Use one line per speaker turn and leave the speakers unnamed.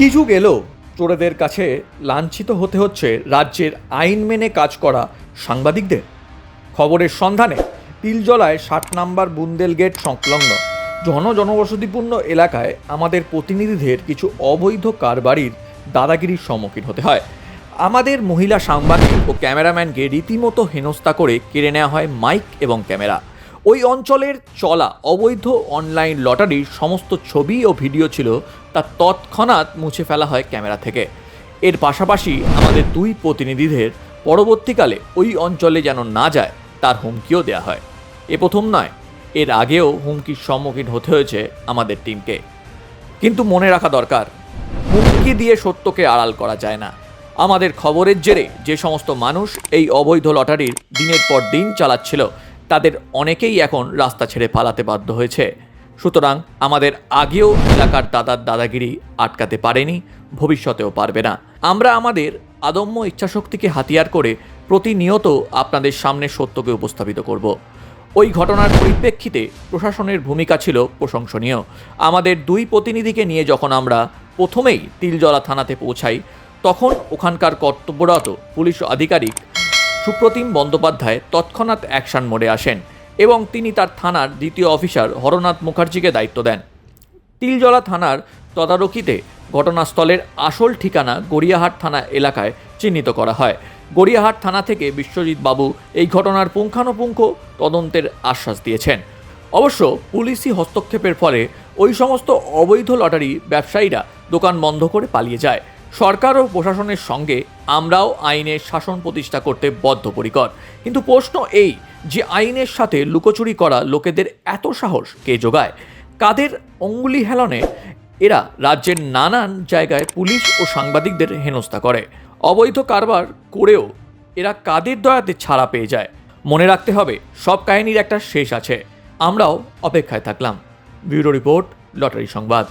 কি যুগ এলো, চোরেদের কাছে লাঞ্ছিত হতে হচ্ছে রাজ্যের আইন মেনে কাজ করা সাংবাদিকদের। খবরের সন্ধানে তিলজলায় 60 নম্বর বুন্দেল গেট সংলগ্ন জনবসতিপূর্ণ এলাকায় আমাদের প্রতিনিধিদের কিছু অবৈধ কারবারির দাদাগিরির সম্মুখীন হতে হয়। আমাদের মহিলা সাংবাদিক ও ক্যামেরাম্যানকে রীতিমতো হেনস্থা করে কেড়ে নেওয়া হয় মাইক এবং ক্যামেরা। ওই অঞ্চলের চলা অবৈধ অনলাইন লটারির সমস্ত ছবি ও ভিডিও ছিল তা তৎক্ষণাৎ মুছে ফেলা হয় ক্যামেরা থেকে। এর পাশাপাশি আমাদের দুই প্রতিনিধিদের পরবর্তীকালে ওই অঞ্চলে যেন না যায় তার হুমকিও দেওয়া হয়। এ প্রথম নয়, এর আগেও হুমকির সম্মুখীন হতে হয়েছে আমাদের টিমকে। কিন্তু মনে রাখা দরকার, হুমকি দিয়ে সত্যকে আড়াল করা যায় না। আমাদের খবরের জেরে যে সমস্ত মানুষ এই অবৈধ লটারির দিনের পর দিন চালাচ্ছিল তাদের অনেকেই এখন রাস্তা ছেড়ে পালাতে বাধ্য হয়েছে। সুতরাং আমাদের আগেও এলাকার দাদাগিরি আটকাতে পারেনি, ভবিষ্যতেও পারবে না। আমরা আমাদের আদম্য ইচ্ছাশক্তিকে হাতিয়ার করে প্রতিনিয়ত আপনাদের সামনে সত্যকে উপস্থাপিত করব। ওই ঘটনার পরিপ্রেক্ষিতে প্রশাসনের ভূমিকা ছিল প্রশংসনীয়। আমাদের দুই প্রতিনিধিকে নিয়ে যখন আমরা প্রথমেই তিলজলা থানাতে পৌঁছাই, তখন ওখানকার কর্তব্যরত পুলিশ আধিকারিক সুপ্রতিম বন্দ্যোপাধ্যায় তৎক্ষণাৎ অ্যাকশন মোডে আসেন এবং তিনি তার থানার দ্বিতীয় অফিসার হরনাথ মুখার্জিকে দায়িত্ব দেন। তিলজলা থানার তদারকিতে ঘটনাস্থলের আসল ঠিকানা গড়িয়াহাট থানা এলাকায় চিহ্নিত করা হয়। গড়িয়াহাট থানা থেকে বিশ্বজিৎ বাবু এই ঘটনার পুঙ্খানুপুঙ্খ তদন্তের আশ্বাস দিয়েছেন। অবশ্য পুলিশি হস্তক্ষেপের ফলে ওই সমস্ত অবৈধ লটারি ব্যবসায়ীরা দোকান বন্ধ করে পালিয়ে যায়। সরকার ও প্রশাসনের সঙ্গে আমরাও আইনের শাসন প্রতিষ্ঠা করতে বদ্ধপরিকর। কিন্তু প্রশ্ন এই যে আইনের সাথে লুকোচুরি করা লোকেদের এত সাহস কে যোগায়? কাদের অঙ্গুলি হেলনে এরা রাজ্যের নানান জায়গায় পুলিশ ও সাংবাদিকদের হেনস্থা করে? অবৈধ কারবার করেও এরা কাদের দয়াতে ছাড়া পেয়ে যায়? মনে রাখতে হবে, সব কাহিনীর একটা শেষ আছে। আমরাও অপেক্ষায় থাকলাম। ব্যুরো রিপোর্ট, লটারি সংবাদ।